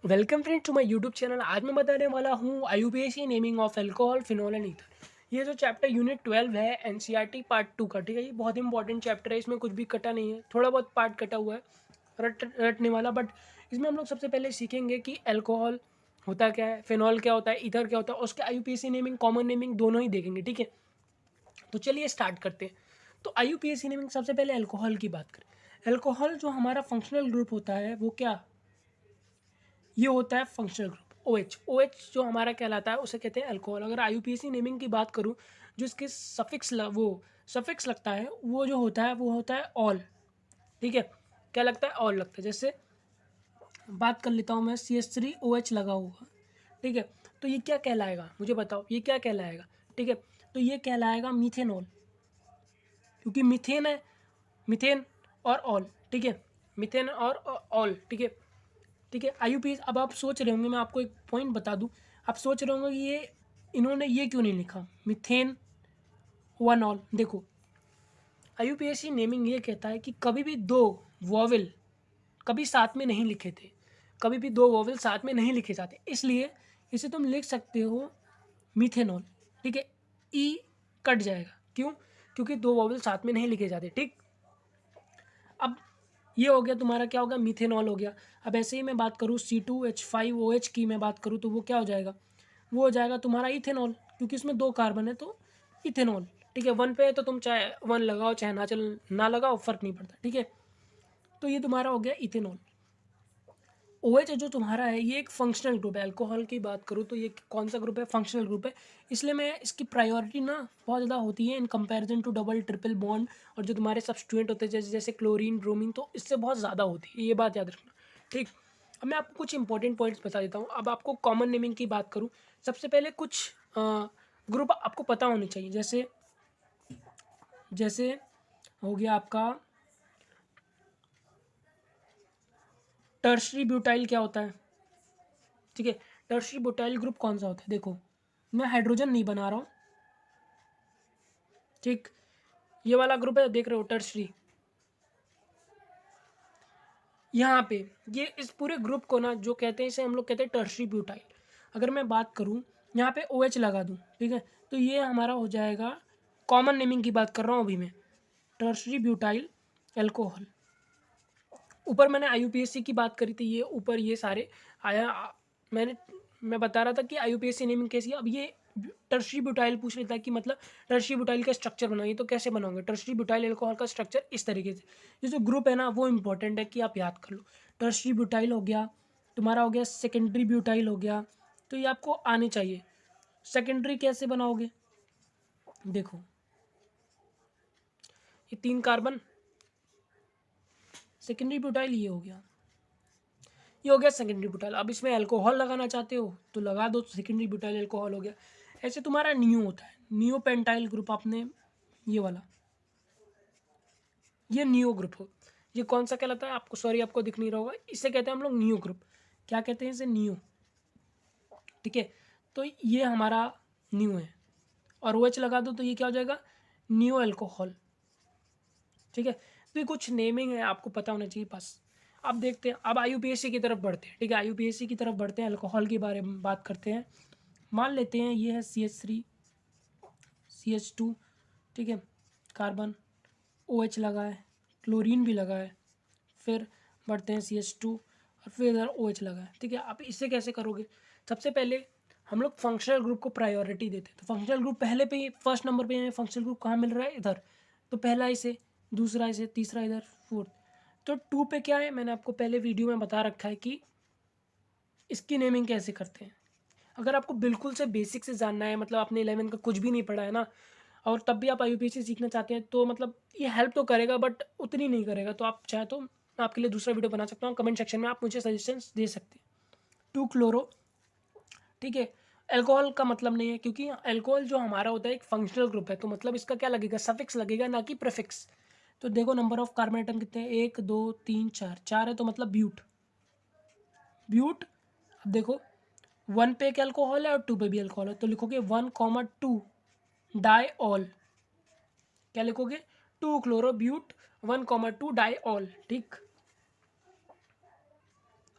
Welcome friends to my YouTube channel. आज मैं बताने वाला हूँ IUPAC naming of alcohol, phenol and ether. ये जो चैप्टर यूनिट 12 है एनसीईआरटी पार्ट 2 का, ठीक है। ये बहुत इंपॉर्टेंट चैप्टर है, इसमें कुछ भी कटा नहीं है, थोड़ा बहुत पार्ट कटा हुआ है रटने वाला। बट इसमें हम लोग सबसे पहले सीखेंगे कि अल्कोहल होता क्या है, फिनॉल क्या होता है, ईथर क्या होता है, उसके आईयूपीएसी नेमिंग, कॉमन नेमिंग दोनों ही देखेंगे, ठीक है। तो चलिए स्टार्ट करते हैं। तो आईयूपीएसी नेमिंग, सबसे पहले अल्कोहल की बात करें। अल्कोहल जो हमारा फंक्शनल ग्रुप होता है वो क्या, ये होता है फंक्शनल ग्रुप OH। OH जो हमारा कहलाता है उसे कहते हैं अल्कोहल। अगर आईयूपीएसी नेमिंग की बात करूँ, जो इसके वो सफिक्स लगता है वो जो होता है वो होता है ऑल, ठीक है। क्या लगता है? ऑल लगता है। जैसे बात कर लेता हूँ मैं, CH3OH लगा हुआ, ठीक है। तो ये क्या कहलाएगा, मुझे बताओ, ये क्या कहलाएगा? ठीक है, तो ये कहलाएगा मीथेनॉल, क्योंकि मीथेन है, मीथेन और ऑल, ठीक है। मीथेन और ऑल, ठीक है। ठीक है, आईयूपीएस। अब आप सोच रहे होंगे, मैं आपको एक पॉइंट बता दूं, आप सोच रहे होंगे कि ये इन्होंने ये क्यों नहीं लिखा मिथेन वन ऑल। देखो, आईयूपीएसी नेमिंग ये कहता है कि कभी भी दो वॉवल कभी साथ में नहीं लिखे थे, कभी भी दो वॉवल साथ में नहीं लिखे जाते, इसलिए इसे तुम लिख सकते हो मिथेनॉल, ठीक है। ई कट जाएगा, क्यों? क्योंकि दो वॉवल साथ में नहीं लिखे जाते, ठीक। अब ये हो गया तुम्हारा, क्या हो गया, मीथेनॉल हो गया। अब ऐसे ही मैं बात करूँ C2H5OH की मैं बात करूँ, तो वो क्या हो जाएगा, वो हो जाएगा तुम्हारा इथेनॉल, क्योंकि इसमें दो कार्बन है तो इथेनॉल, ठीक है। वन पे है तो तुम चाहे वन लगाओ चाहे ना लगाओ, फर्क नहीं पड़ता, ठीक है। तो ये तुम्हारा हो गया इथेनॉल। OH जो तुम्हारा है ये एक फंक्शनल ग्रुप है। अल्कोहल की बात करूँ तो ये कौन सा ग्रुप है? फंक्शनल ग्रुप है। इसलिए मैं इसकी प्रायोरिटी ना बहुत ज़्यादा होती है in comparison to double triple bond, और जो तुम्हारे सब्सटीट्यूएंट होते हैं जैसे जैसे क्लोरीन, ब्रोमीन, तो इससे बहुत ज़्यादा होती है, ये बात याद रखना, ठीक। अब मैं आपको कुछ इंपॉर्टेंट पॉइंट्स बता देता हूँ। अब आपको कॉमन नेमिंग की बात करूँ, सबसे पहले कुछ ग्रुप आपको पता होने चाहिए। जैसे जैसे हो गया आपका टर्शरी ब्यूटाइल, क्या होता है, ठीक है। टर्शरी ब्यूटाइल ग्रुप कौन सा होता है? देखो, मैं हाइड्रोजन नहीं बना रहा हूँ, ठीक। ये वाला ग्रुप है, देख रहे हो, टर्शरी। यहाँ पे ये इस पूरे ग्रुप को ना जो कहते हैं, इसे हम लोग कहते हैं टर्शरी ब्यूटाइल। अगर मैं बात करूँ, यहाँ पे OH लगा दूँ, ठीक है, तो ये हमारा हो जाएगा, कॉमन नेमिंग की बात कर रहा हूँ अभी मैं, टर्शरी ब्यूटाइल एल्कोहल। ऊपर मैंने आईयूपीएसी की बात करी थी, ये ऊपर ये सारे आया मैंने, मैं बता रहा था कि आईयूपीएसी नेमिंग कैसी है। अब ये टर्शरी ब्यूटाइल पूछ रहा था कि मतलब टर्शरी ब्यूटाइल का स्ट्रक्चर बनाइए, तो कैसे बनाओगे? टर्शरी ब्यूटाइल अल्कोहल का स्ट्रक्चर इस तरीके से, ये जो ग्रुप है ना वो इंपॉर्टेंट है कि आप याद कर लो। टर्शरी ब्यूटाइल हो गया तुम्हारा, हो गया सेकेंडरी ब्यूटाइल हो गया, तो ये आपको आने चाहिए। सेकेंडरी कैसे बनाओगे? देखो, ये तीन कार्बन, सेकेंडरी ब्यूटाइल ये हो गया, ये हो गया सेकेंडरी ब्यूटाइल। अब इसमें अल्कोहल लगाना चाहते हो तो लगा दो, सेकेंडरी ब्यूटाइल अल्कोहल हो गया। ऐसे तुम्हारा नियो होता है, नियो पेंटाइल ग्रुप, आपने ये वाला, ये नियो ग्रुप हो, ये कौन सा कहलाता है आपको, सॉरी आपको दिख नहीं रहा होगा, इसे कहते हैं हम लोग नियो ग्रुप। क्या कहते हैं इसे? नियो, ठीक है। तो ये हमारा नियो है, और OH लगा दो तो ये क्या हो जाएगा, नियो अल्कोहल, ठीक है। तो ये कुछ नेमिंग है, आपको पता होना चाहिए बस। अब देखते हैं, अब आईयूपीएसी की तरफ बढ़ते हैं, ठीक है। आईयूपीएसी की तरफ बढ़ते हैं, अल्कोहल के बारे में बात करते हैं। मान लेते हैं ये है CH3CH2, ठीक है, कार्बन, OH लगा है, क्लोरीन भी लगा है, फिर बढ़ते हैं CH2, और फिर इधर OH लगा है, ठीक है। आप इससे कैसे करोगे? सबसे पहले हम लोग फंक्शनल ग्रुप को प्रायोरिटी देते हैं, तो फंक्शनल ग्रुप पहले पे ही, फर्स्ट नंबर पे हमें फंक्शनल ग्रुप कहाँ मिल रहा है? इधर। तो पहला इसे, दूसरा इसे, तीसरा इधर, फोर्थ। तो 2 पे क्या है, मैंने आपको पहले वीडियो में बता रखा है कि इसकी नेमिंग कैसे करते हैं। अगर आपको बिल्कुल से बेसिक से जानना है, मतलब आपने 11 का कुछ भी नहीं पढ़ा है ना, और तब भी आप आईयूपीएसी सीखना चाहते हैं, तो मतलब ये हेल्प तो करेगा बट उतनी नहीं करेगा। तो आप चाहे तो मैं आपके लिए दूसरा वीडियो बना सकता हूँ, कमेंट सेक्शन में आप मुझे सजेशंस दे सकते हैं। 2 क्लोरो, ठीक है। अल्कोहल का मतलब नहीं है, क्योंकि अल्कोहल जो हमारा होता है एक फंक्शनल ग्रुप है, तो मतलब इसका क्या लगेगा, सफिक्स लगेगा, ना कि प्रीफिक्स। तो देखो नंबर ऑफ कार्बन आइटम कितने हैं, 1 2 3 4, 4 है, तो मतलब ब्यूट, ब्यूट। अब देखो, 1 पे एक अल्कोहल है और 2 पे भी अल्कोहल है, तो लिखोगे 1,2 डाईऑल। क्या लिखोगे? 2 क्लोरोब्यूट 1,2 डाईऑल, ठीक।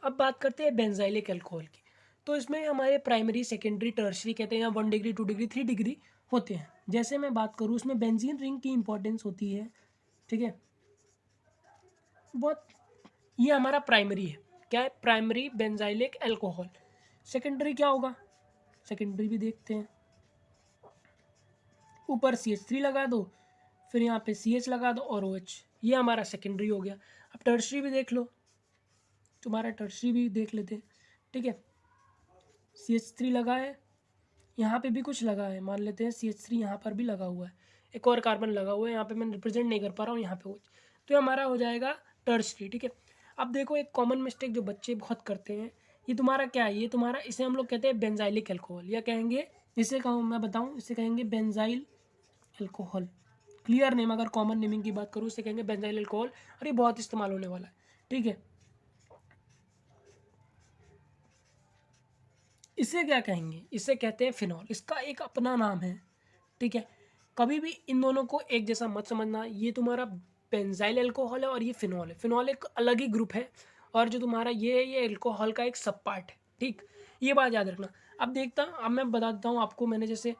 अब बात करते हैं बेंजाइलिक अल्कोहल की। तो इसमें हमारे प्राइमरी, सेकेंडरी, टर्शरी कहते हैं, या 1 डिग्री, 2 डिग्री, 3 डिग्री होते हैं। जैसे मैं बात करूँ, उसमें बेंजीन रिंग की इंपॉर्टेंस होती है, ठीक है, बहुत। ये हमारा प्राइमरी है, क्या है, प्राइमरी बेंजाइलिक अल्कोहल। सेकेंडरी क्या होगा, सेकेंडरी भी देखते हैं। ऊपर CH3 लगा दो, फिर यहाँ पे CH लगा दो और OH, ये हमारा सेकेंडरी हो गया। अब टर्शरी भी देख लो, तुम्हारा टर्शरी भी देख लेते हैं, ठीक है। CH3 लगा है, यहाँ पे भी कुछ लगा है, मान लेते हैं CH3 यहाँ पर भी लगा हुआ है, एक और कार्बन लगा हुआ है, यहाँ पे मैं रिप्रेजेंट नहीं कर पा रहा हूँ, यहाँ पे OH, तो ये हमारा हो जाएगा टर्शरी, ठीक है। अब देखो, एक कॉमन मिस्टेक जो बच्चे बहुत करते हैं, ये तुम्हारा क्या है, ये तुम्हारा, इसे हम लोग कहते हैं बेंजाइलिक अल्कोहल, या कहेंगे, इसे कहूँ मैं बताऊँ, इसे कहेंगे बेंजाइल अल्कोहल। क्लियर नेम, अगर कॉमन नेमिंग की बात करूँ, इसे कहेंगे बेंजाइल अल्कोहल, और ये बहुत इस्तेमाल होने वाला है, ठीक है। इसे क्या कहेंगे, इसे कहते हैं फिनॉल, इसका एक अपना नाम है, ठीक है। कभी भी इन दोनों को एक जैसा मत समझना, ये तुम्हारा बेंजाइल अल्कोहल है और ये फिनॉल है। फिनॉल एक अलग ही ग्रुप है, और जो तुम्हारा ये अल्कोहल का एक सब पार्ट है, ठीक, ये बात याद रखना। अब मैं बता देता हूँ आपको, मैंने जैसे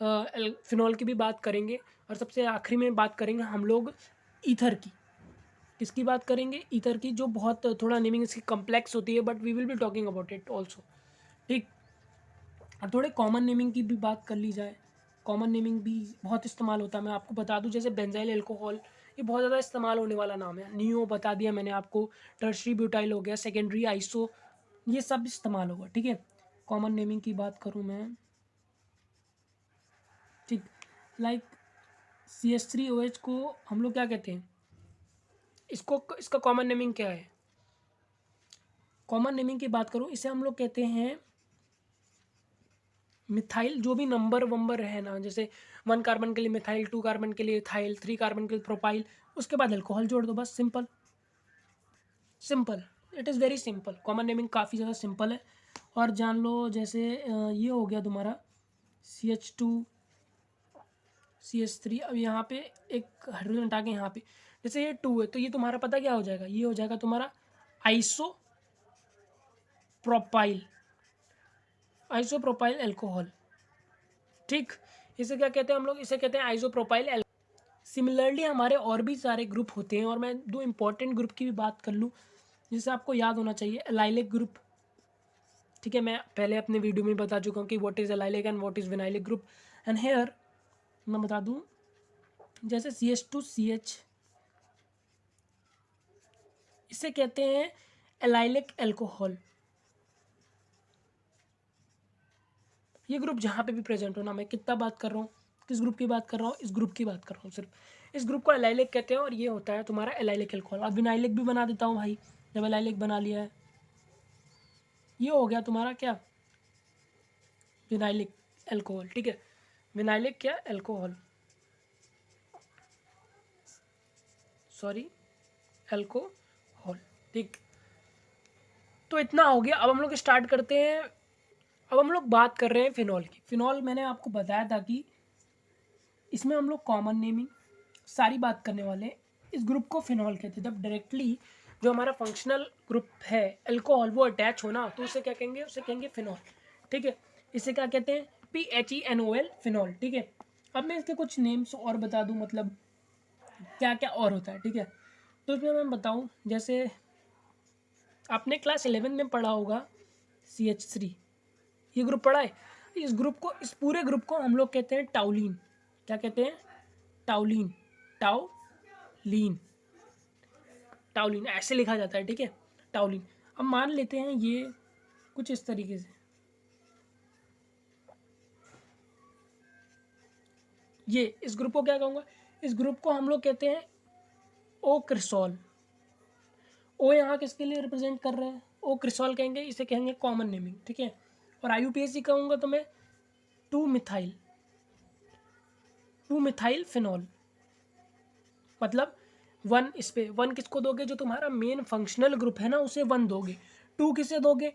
फिनॉल की भी बात करेंगे, और सबसे आखिरी में बात करेंगे हम लोग ईथर की। किसकी बात करेंगे, ईथर की, जो बहुत थोड़ा नेमिंग इसकी कम्प्लेक्स होती है, but we will be talking about it also, ठीक। और थोड़े कॉमन नेमिंग की भी बात कर ली जाए, कॉमन नेमिंग भी बहुत इस्तेमाल होता है। मैं आपको बता दूं, जैसे बेंजाइल अल्कोहल, ये बहुत ज़्यादा इस्तेमाल होने वाला नाम है। नियो बता दिया मैंने आपको, टर्शरी ब्यूटाइल हो गया, सेकेंडरी आइसो, ये सब इस्तेमाल होगा, ठीक है। कॉमन नेमिंग की बात करूँ मैं, ठीक, लाइक CH3OH को हम लोग क्या कहते हैं, इसका कॉमन नेमिंग क्या है, कॉमन नेमिंग की बात करूँ, इसे हम लोग कहते हैं मिथाइल। जो भी नंबर वंबर है ना, जैसे 1 कार्बन के लिए मिथाइल, 2 कार्बन के लिए इथाइल, 3 कार्बन के लिए प्रोपाइल, उसके बाद अल्कोहल जोड़ दो, बस simple, simple, it is very simple. Common naming काफ़ी ज़्यादा सिंपल है। और जान लो, जैसे ये हो गया तुम्हारा CH2 CH3, अब यहाँ पे एक हाइड्रोजन हटा के यहाँ पे, जैसे ये 2 है, तो ये तुम्हारा पता क्या हो जाएगा, ये हो जाएगा तुम्हारा आइसो प्रोपाइल, आइसोप्रोपाइल अल्कोहल, ठीक। इसे क्या कहते हैं हम लोग, इसे कहते हैं आइसोप्रोपाइल। सिमिलरली हमारे और भी सारे ग्रुप होते हैं, और मैं 2 इंपॉर्टेंट ग्रुप की भी बात कर लूँ, जिसे आपको याद होना चाहिए, एलाइलिक ग्रुप, ठीक है। मैं पहले अपने वीडियो में बता चुका हूँ कि what is allylic and what is vinylic group. And here मैं बता दूँ, जैसे CH2CH, इसे कहते हैं एलाइलिक अल्कोहल। ये ग्रुप जहाँ पे भी प्रेजेंट हो ना, मैं कितना बात कर रहा हूँ, किस ग्रुप की बात कर रहा हूँ, इस ग्रुप की बात कर रहा हूँ सिर्फ, इस ग्रुप को एलाइलिक कहते हैं, और ये होता है तुम्हारा एलाइलिक अल्कोहल। अब विनाइलिक भी बना देता हूँ भाई, जब एलाइलिक बना लिया है, ये हो गया तुम्हारा क्या, विनाइलिक अल्कोहल, ठीक है। विनाइलिक क्या, अल्कोहल, सॉरी, अल्कोहल, ठीक। तो इतना हो गया। अब हम लोग स्टार्ट करते हैं, अब हम लोग बात कर रहे हैं फिनॉल की। फिनॉल मैंने आपको बताया था कि इसमें हम लोग कॉमन नेमिंग सारी बात करने वाले हैं। इस ग्रुप को फिनॉल कहते हैं। जब डायरेक्टली जो हमारा फंक्शनल ग्रुप है अल्कोहल वो अटैच हो ना, तो उसे क्या कहेंगे, उसे कहेंगे फिनॉल, ठीक है। इसे क्या कहते हैं, PHENOL, फिनॉल, ठीक है। अब मैं इसके कुछ नेम्स और बता दूं, मतलब क्या क्या और होता है, ठीक है। तो इसमें मैं बताऊं, जैसे आपने क्लास 11 में पढ़ा होगा CH3, ये ग्रुप पढ़ा है। इस ग्रुप को, इस पूरे ग्रुप को हम लोग कहते हैं टाउलिन। क्या कहते हैं, टाउलिन, टाउलिन, टाउलिन ऐसे लिखा जाता है, ठीक है, टाउलिन। अब मान लेते हैं ये कुछ इस तरीके से, ये इस ग्रुप को क्या कहूँगा, इस ग्रुप को हम लोग कहते हैं ओ क्रिसॉल। ओ यहाँ किसके लिए रिप्रेजेंट कर रहे हैं, ओ क्रिसॉल कहेंगे, इसे कहेंगे कॉमन नेमिंग, ठीक है। और IUPAC कहूँगा तो मैं 2 मिथाइल, 2 मिथाइल फिनॉल, मतलब 1, इस पे 1 किसको दोगे, जो तुम्हारा मेन फंक्शनल ग्रुप है ना उसे 1 दोगे। 2 किससे दोगे,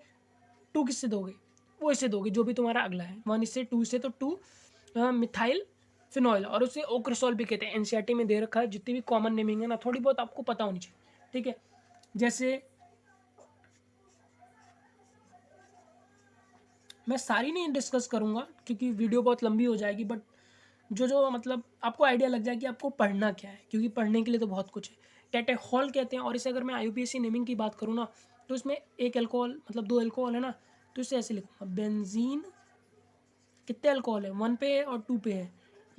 2 किससे दोगे, वो इसे दोगे, जो भी तुम्हारा अगला है, 1 इससे, 2 से, तो 2 मिथाइल फिनॉइल, और उसे ओक्रिसॉल भी कहते हैं। NCERT में दे रखा है, जितनी भी कॉमन नेमिंग है ना, थोड़ी बहुत आपको पता होनी चाहिए, ठीक है। जैसे मैं सारी नहीं डिस्कस करूँगा क्योंकि वीडियो बहुत लंबी हो जाएगी, बट जो जो मतलब आपको आइडिया लग जाए कि आपको पढ़ना क्या है, क्योंकि पढ़ने के लिए तो बहुत कुछ है। कैटेकॉल कहते हैं, और इसे अगर मैं आईयूपीएसी नेमिंग की बात करूँ ना, तो इसमें एक अल्कोहल मतलब दो अल्कोहल है ना, तो इसे ऐसे लिखूँगा बेंजीन। कितने अल्कोहल है, 1 पे है और 2 पे है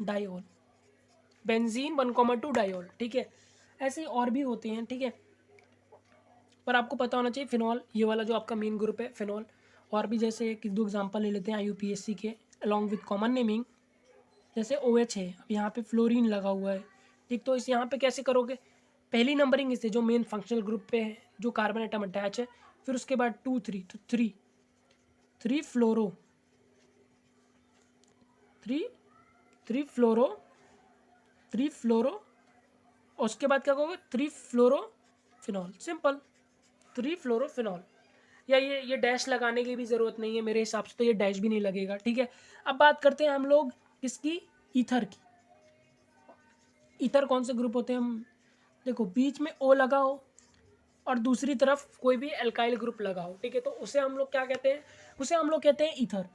डाइऑल। बेंजीन 1,2 डाइऑल, ठीक है। ऐसे ही और भी होते हैं, ठीक है, पर आपको पता होना चाहिए फिनॉल, ये वाला जो आपका मेन ग्रुप है फिनॉल। और भी जैसे एक दो एग्जांपल ले लेते हैं आईयूपीएससी के अलॉन्ग विद कॉमन नेमिंग। जैसे OH है, अब यहाँ पे फ्लोरीन लगा हुआ है, ठीक। तो इस यहाँ पे कैसे करोगे, पहली नंबरिंग इससे जो मेन फंक्शनल ग्रुप पे है, जो कार्बन एटम अटैच है, फिर उसके बाद 2 3, तो 3 फ्लोरो, 3 3 फ्लोरो, 3 फ्लोरो, और उसके बाद क्या कहोगे 3 फ्लोरो फिनॉल, सिंपल 3 फ्लोरो फिनॉल। या ये डैश लगाने की भी ज़रूरत नहीं है, मेरे हिसाब से तो ये डैश भी नहीं लगेगा, ठीक है। अब बात करते हैं हम लोग किसकी, ईथर की। ईथर कौन से ग्रुप होते हैं, हम देखो बीच में O लगा हो और दूसरी तरफ कोई भी एल्काइल ग्रुप लगा हो, ठीक है, तो उसे हम लोग क्या कहते हैं, उसे हम लोग कहते हैं ईथर।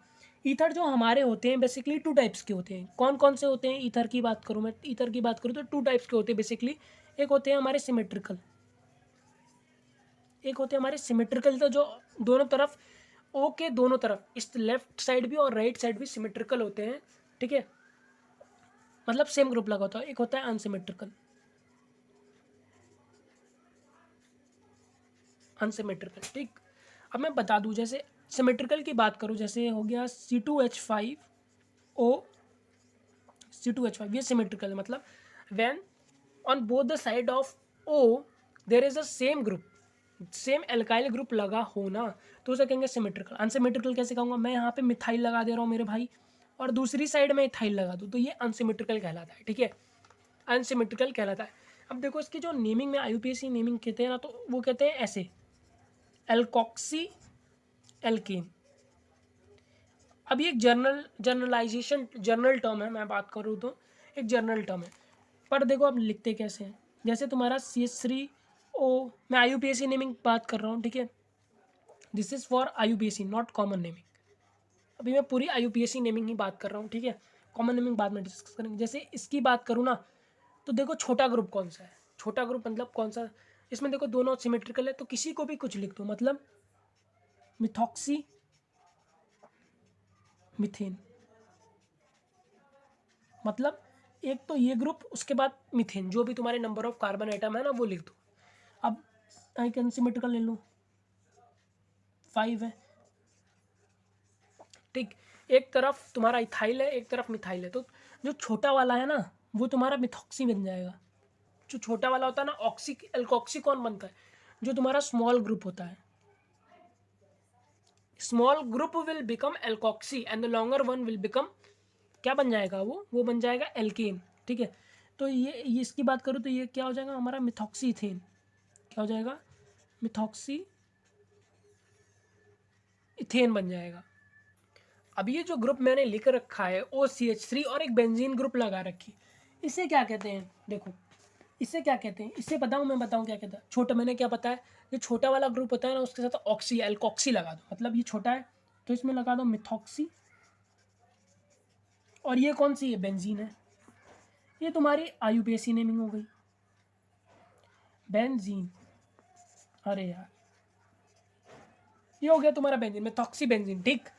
ईथर जो हमारे होते हैं बेसिकली 2 टाइप्स के होते हैं। कौन कौन से होते हैं, ईथर की बात करूँ मैं, ईथर की बात करूँ तो 2 टाइप्स के होते हैं बेसिकली। एक होते हैं हमारे सिमेट्रिकल, एक होते हैं हमारे सिमेट्रिकल, तो जो दोनों तरफ O के दोनों तरफ, इस लेफ्ट साइड भी और राइट साइड भी सिमेट्रिकल होते हैं, ठीक है, मतलब सेम ग्रुप लगा होता है। एक होता है अनसिमेट्रिकल, अनसिमेट्रिकल, ठीक। अब मैं बता दूं, जैसे सिमेट्रिकल की बात करूं, जैसे हो गया C2H5O, C2H5, ये सिमेट्रिकल है, मतलब when on both the side of O there is a same group, same alkyl group लगा होना, तो उसे कहेंगे सिमेट्रिकल। अनसिमेट्रिकल कैसे कहूँगा, मैं यहाँ पे मिथाइल लगा दे रहा हूँ मेरे भाई, और दूसरी साइड में इथाइल लगा दूँ, तो ये अनसिमेट्रिकल कहलाता है, ठीक है, अनसिमेट्रिकल कहलाता है। अब देखो इसकी जो नेमिंग में आईयूपीएसी नेमिंग कहते हैं ना, तो वो कहते हैं ऐसे, एल्कॉक्सी एल्केन। अब ये एक जनरलाइजेशन जनरल टर्म है, मैं बात करूँ तो एक जनरल टर्म है, पर देखो अब लिखते कैसे हैं। जैसे तुम्हारा CH3O, मैं आईयूपीएसी नेमिंग बात कर रहा हूँ, ठीक है, this is for IUPAC not common naming. अभी मैं पूरी आईयूपीएसी नेमिंग ही बात कर रहा हूँ, ठीक है, कॉमन नेमिंग बाद में डिस्कस करेंगे। जैसे इसकी बात करूँ ना, तो देखो छोटा ग्रुप कौन सा है, छोटा ग्रुप मतलब कौन सा, इसमें देखो दोनों सिमेट्रिकल है, तो किसी को भी कुछ लिख दो, मतलब मिथॉक्सी मिथेन, मतलब एक तो ये ग्रुप, उसके बाद मिथेन, जो भी तुम्हारे नंबर ऑफ कार्बन आइटम है ना वो लिख दो। अब आई कैन सिमेट्रिकल ले लो, 5 है, ठीक। एक तरफ तुम्हारा इथाइल है, एक तरफ मिथाइल है, तो जो छोटा वाला है ना वो तुम्हारा मिथॉक्सी बन जाएगा। जो छोटा वाला होता है ना, ऑक्सी एल्कोक्सी कौन बनता है, जो तुम्हारा स्मॉल ग्रुप होता है, small group will become alkoxy and the longer one will become, क्या बन जाएगा वो बन जाएगा एल्केन, ठीक है। तो ये इसकी बात करूँ तो ये क्या हो जाएगा हमारा मिथॉक्सी इथेन, क्या हो जाएगा मिथॉक्सी इथेन बन जाएगा। अब ये जो ग्रुप मैंने लिख रखा है OCH3 और एक बेंजीन ग्रुप लगा रखी, इसे क्या कहते हैं, देखो इसे क्या कहते हैं, इसे बताऊं, मैं बताऊं क्या कहता है, छोटा मैंने क्या बताया, जो छोटा वाला ग्रुप होता है ना उसके साथ ऑक्सी एल्कोक्सी लगा दो, मतलब ये छोटा है तो इसमें लगा दो मिथॉक्सी, और ये कौन सी है, बेंजीन है। ये तुम्हारी आईयूपीएसी नेमिंग हो गई, बेंजीन, अरे यार ये हो गया तुम्हारा बेंजीन, मिथॉक्सी बेंजीन, ठीक।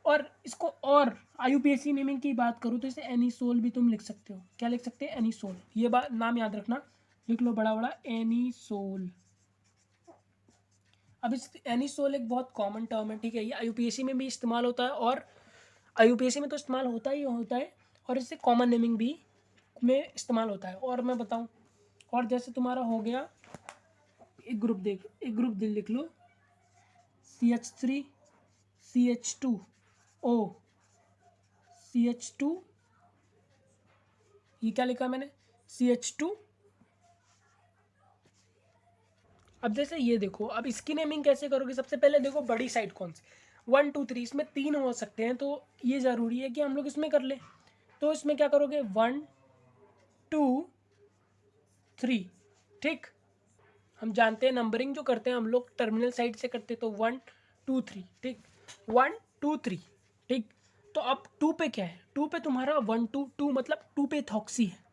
और इसको और आईयूपीएसी नेमिंग की बात करूँ तो इसे एनिसोल भी तुम लिख सकते हो, क्या लिख सकते हैं, एनिसोल, ये बात नाम याद रखना, लिख लो बड़ा बड़ा एनिसोल। अब इस एनिसोल एक बहुत कॉमन टर्म है, ठीक है, ये आईयूपीएसी में भी इस्तेमाल होता है, और आईयूपीएसी में तो इस्तेमाल होता ही होता है, और इससे कॉमन नेमिंग भी में इस्तेमाल होता है। और मैं बताऊं, और जैसे तुम्हारा हो गया एक ग्रुप दिल लिख लो, CH3 CH2O CH2, ये क्या लिखा मैंने, CH2। अब जैसे ये देखो, अब इसकी नेमिंग कैसे करोगे, सबसे पहले देखो बड़ी साइड कौन सी, 1 2 3, इसमें 3 हो सकते हैं, तो ये ज़रूरी है कि हम लोग इसमें कर ले। तो इसमें क्या करोगे, 1 2 3, ठीक। हम जानते हैं नंबरिंग जो करते हैं हम लोग टर्मिनल साइड से करते हैं, तो 1 2 3, ठीक, 1 2 3। ठीक, तो अब 2 पे क्या है, 2 पे तुम्हारा 1 2 2 मतलब 2 पे इथॉक्सी है,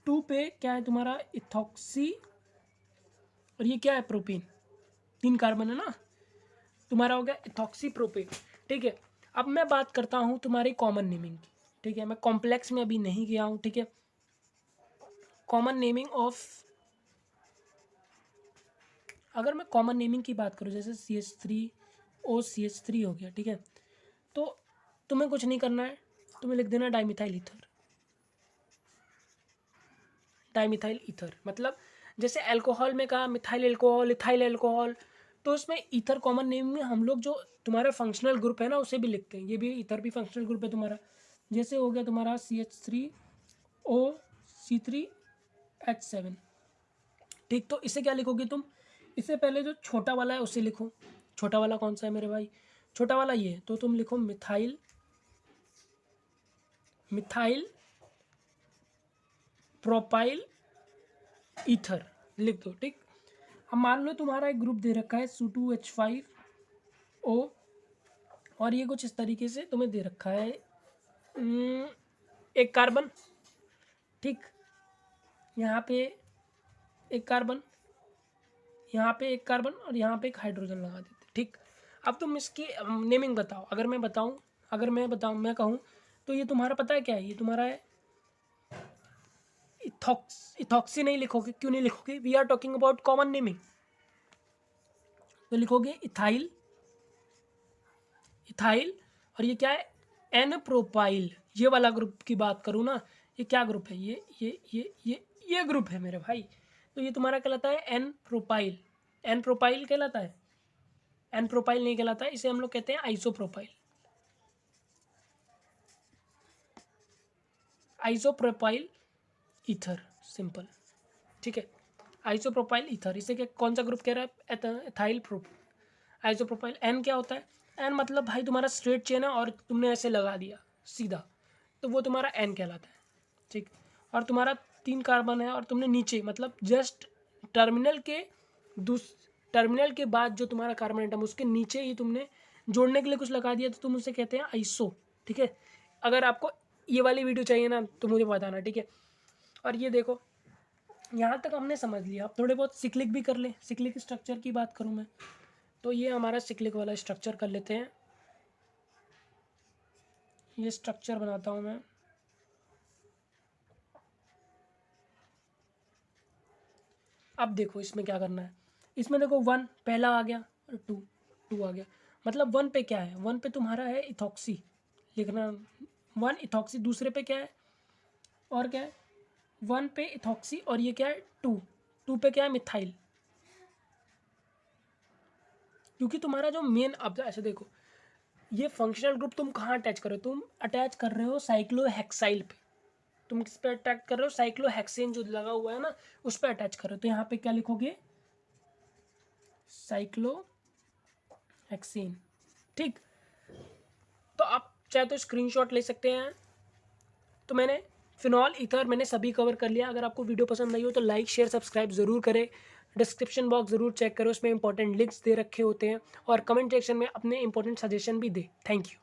2 पे क्या है तुम्हारा इथॉक्सी, और ये क्या है प्रोपेन, 3 कार्बन है ना, तुम्हारा हो गया इथॉक्सी प्रोपेन। ठीक है, अब मैं बात करता हूँ तुम्हारी कॉमन नेमिंग की। ठीक है, मैं कॉम्प्लेक्स में अभी नहीं गया हूँ। ठीक है, कॉमन नेमिंग ऑफ, अगर मैं कॉमन नेमिंग की बात करूँ जैसे CH3OCH3 हो गया। ठीक है, तो तुम्हें कुछ नहीं करना है, तुम्हें लिख देना डाइमिथाइल ईथर। डाइमिथाइल ईथर मतलब जैसे अल्कोहल में कहा मिथाइल अल्कोहल, इथाइल अल्कोहल, तो उसमें ईथर कॉमन नेम में हम लोग जो तुम्हारा फंक्शनल ग्रुप है ना उसे भी लिखते हैं, ये भी ईथर भी फंक्शनल ग्रुप है तुम्हारा। जैसे हो गया तुम्हारा CH3OC3H7। ठीक, तो इसे क्या लिखोगे तुम, इससे पहले जो छोटा वाला है उसे लिखो। छोटा वाला कौन सा है मेरे भाई, छोटा वाला ये है, तो तुम लिखो मिथाइल प्रोपाइल ईथर लिख दो। ठीक, अब मान लो तुम्हारा एक ग्रुप दे रखा है Su2H5O, और ये कुछ इस तरीके से तुम्हें दे रखा है एक कार्बन। ठीक, यहाँ पे एक कार्बन, यहाँ पे एक कार्बन, और यहाँ पे एक हाइड्रोजन लगा देते। ठीक, अब तुम इसकी नेमिंग बताओ। अगर मैं कहूँ तो ये तुम्हारा पता है क्या है, ये तुम्हारा है इथॉक्सी। नहीं लिखोगे, क्यों नहीं लिखोगे, we are talking about common naming, तो लिखोगे इथाइल, और ये क्या है एन प्रोपाइल। ये वाला ग्रुप की बात करूँ ना, ये क्या ग्रुप है, ये ग्रुप है मेरे भाई, तो ये तुम्हारा कहलाता है एन प्रोपाइल। एन प्रोपाइल कहलाता है, एन प्रोपाइल नहीं कहलाता है, इसे हम लोग कहते हैं आइसोप्रोपाइल। Isopropyl ether, simple. ठीक है, आइसोप्रोपाइल ईथर, इसे क्या कौन सा ग्रुप कह रहा है, एथाइल आइसोप्रोपाइल। एन क्या होता है, एन मतलब भाई तुम्हारा स्ट्रेट चेन है और तुमने ऐसे लगा दिया सीधा, तो वो तुम्हारा एन कहलाता है। ठीक, और तुम्हारा 3 कार्बन है और तुमने नीचे मतलब जस्ट टर्मिनल के बाद जो तुम्हारा कार्बन एटम उसके नीचे ही तुमने जोड़ने के लिए कुछ लगा दिया, तो तुम उसे कहते हैं आइसो। ठीक है, अगर आपको ये वाली वीडियो चाहिए ना तो मुझे बताना। ठीक है, और ये देखो यहाँ तक हमने समझ लिया, अब थोड़े बहुत सिक्लिक भी कर ले। सिक्लिक स्ट्रक्चर की बात करूँ मैं, तो ये हमारा सिक्लिक वाला स्ट्रक्चर कर लेते हैं। ये स्ट्रक्चर बनाता हूँ मैं, अब देखो इसमें क्या करना है। इसमें देखो 1 पहला आ गया और 2 आ गया, मतलब 1 पे क्या है, 1 पे तुम्हारा है इथॉक्सी, लिखना 1 इथॉक्सी। दूसरे पे क्या है, और क्या है 1 पे इथॉक्सी, और ये क्या है 2 पे क्या है मिथाइल। क्योंकि तुम्हारा जो मेन, अब ऐसे देखो ये फंक्शनल ग्रुप तुम कहाँ अटैच कर रहे हो, तुम अटैच कर रहे हो साइक्लोहेक्साइल पे। तुम किस पे अटैच कर रहे हो, साइक्लोहेक्सेन जो लगा हुआ है ना उस पे अटैच कर रहे हो, तो यहाँ पे क्या लिखोगे साइक्लोहेक्सेन। ठीक, तो आप चाहे तो स्क्रीनशॉट ले सकते हैं। तो मैंने फिनॉल ईथर मैंने सभी कवर कर लिया। अगर आपको वीडियो पसंद आई हो तो लाइक शेयर सब्सक्राइब ज़रूर करें। डिस्क्रिप्शन बॉक्स ज़रूर चेक करो, उसमें इंपॉर्टेंट लिंक्स दे रखे होते हैं, और कमेंट सेक्शन में अपने इंपॉर्टेंट सजेशन भी दे। Thank you.